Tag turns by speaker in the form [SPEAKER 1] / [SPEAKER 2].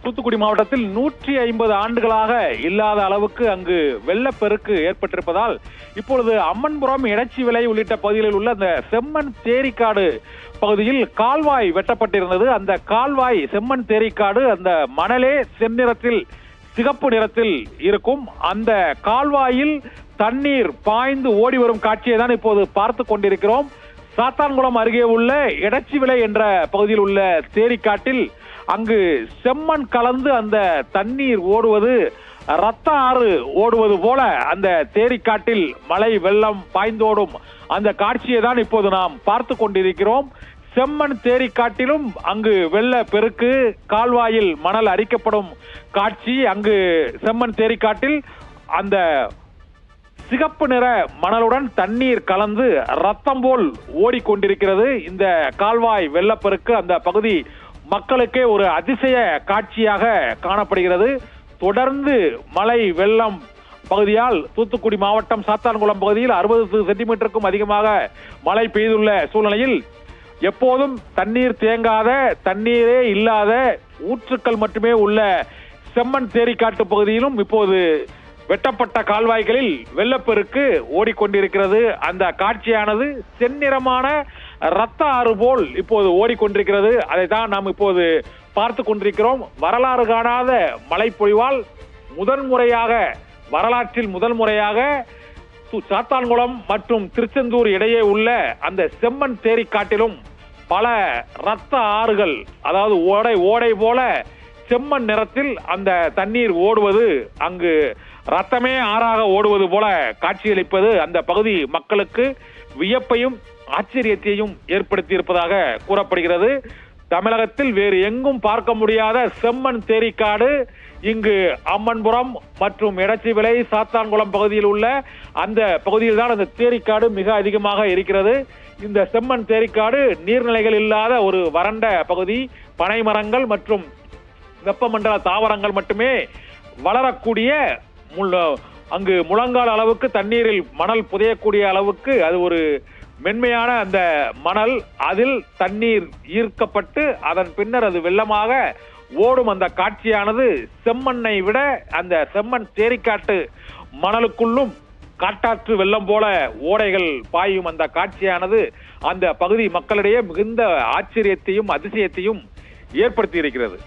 [SPEAKER 1] தூத்துக்குடி மாவட்டத்தில் 150 ஆண்டுகளாக இல்லாத அளவுக்கு அங்கு வெள்ளப்பெருக்கு ஏற்பட்டிருப்பதால் இப்பொழுது அம்மன்புரம், எடச்சி விலை உள்ளிட்ட பகுதிகளில் உள்ள அந்த செம்மண் தேரிக்காடு பகுதியில் கால்வாய் வெட்டப்பட்டிருந்தது. அந்த கால்வாய் செம்மண் தேரிக்காடு அந்த மணலே செந்நிறத்தில் சிகப்பு நிறத்தில் இருக்கும். அந்த கால்வாயில் தண்ணீர் பாய்ந்து ஓடி வரும் காட்சியை தான் இப்போது பார்த்து கொண்டிருக்கிறோம். சாத்தான்குளம் அருகே உள்ள எடச்சி விலை என்ற பகுதியில் உள்ள தேரிக்காட்டில் அங்கு செம்மண் கலந்து அந்த தண்ணீர் ஓடுவது ரத்த ஆறு ஓடுவது போல அந்த தேரிக்காட்டில் மழை வெள்ளம் பாய்ந்தோடும் அந்த காட்சியை தான் இப்போது நாம் பார்த்து கொண்டிருக்கிறோம். செம்மண் தேரிக்காட்டிலும் அங்கு வெள்ள பெருக்கு, கால்வாயில் மணல் அரிக்கப்படும் காட்சி. அங்கு செம்மண் தேரிக்காட்டில் அந்த சிகப்பு நிற மணலுடன் தண்ணீர் கலந்து ரத்தம் போல் ஓடிக்கொண்டிருக்கிறது. இந்த கால்வாய் வெள்ளப்பெருக்கு அந்த பகுதி மக்களுக்கே ஒரு அதிசய காட்சியாக காணப்படுகிறது. தொடர்ந்து மழை வெள்ளம் பகுதியால் தூத்துக்குடி மாவட்டம் சாத்தான்குளம் பகுதியில் 60 சென்டிமீட்டருக்கும் அதிகமாக மழை பெய்துள்ள சூழ்நிலையில் எப்போதும் தண்ணீர் தேங்காத, தண்ணீரே இல்லாத ஊற்றுக்கள் மட்டுமே உள்ள செம்மண் தேரிக்காட்டு பகுதியிலும் இப்போது வெட்டப்பட்ட கால்வாய்களில் வெள்ளப்பெருக்கு ஓடிக்கொண்டிருக்கிறது. அந்த காட்சியானது செந்நிறமான ரத்த ஆறு போல் இப்போது ஓடிக்கொண்டிருக்கிறது. அதை தான் நாம் இப்போது பார்த்து கொண்டிருக்கிறோம். வரலாறு காணாத மழை பொழிவால் வரலாற்றில் முதல் முறையாக சாத்தான்குளம் மற்றும் திருச்செந்தூர் இடையே உள்ள அந்த செம்மண் தேரிக்காட்டிலும் பல ரத்த ஆறுகள், அதாவது ஓடை போல செம்மண் நிறத்தில் அந்த தண்ணீர் ஓடுவது, அங்கு ரத்தமே ஆறாக ஓடுவது போல காட்சியளிப்பது அந்த பகுதி மக்களுக்கு வியப்பையும் ஆச்சரியத்தையும் ஏற்படுத்தி இருப்பதாக கூறப்படுகிறது. தமிழகத்தில் வேறு எங்கும் பார்க்க முடியாத செம்மண் தேரிக்காடு இங்கு அம்மன்புரம் மற்றும் எடச்சி விலை, சாத்தான்குளம் பகுதியில் உள்ள அந்த பகுதியில் தான் அந்த தேரிக்காடு மிக அதிகமாக இருக்கிறது. இந்த செம்மண் தேரிக்காடு நீர்நிலைகள் இல்லாத ஒரு வறண்ட பகுதி. பனை மரங்கள் மற்றும் வெப்பமண்டல தாவரங்கள் மட்டுமே வளரக்கூடிய, அங்கு முழங்கால் அளவுக்கு தண்ணீரில் மணல் புதையக்கூடிய அளவுக்கு அது ஒரு மென்மையான அந்த மணல், அதில் தண்ணீர் ஈர்க்கப்பட்டு அதன் பின்னர் அது வெள்ளமாக ஓடும் அந்த காட்சியானது செம்மண்ணை விட அந்த செம்மண் தேரிக்காட்டு மணலுக்குள்ளும் காட்டாற்று வெள்ளம் போல ஓடைகள் பாயும் அந்த காட்சியானது அந்த பகுதி மக்களிடையே மிகுந்த ஆச்சரியத்தையும் அதிசயத்தையும் ஏற்படுத்தி இருக்கிறது.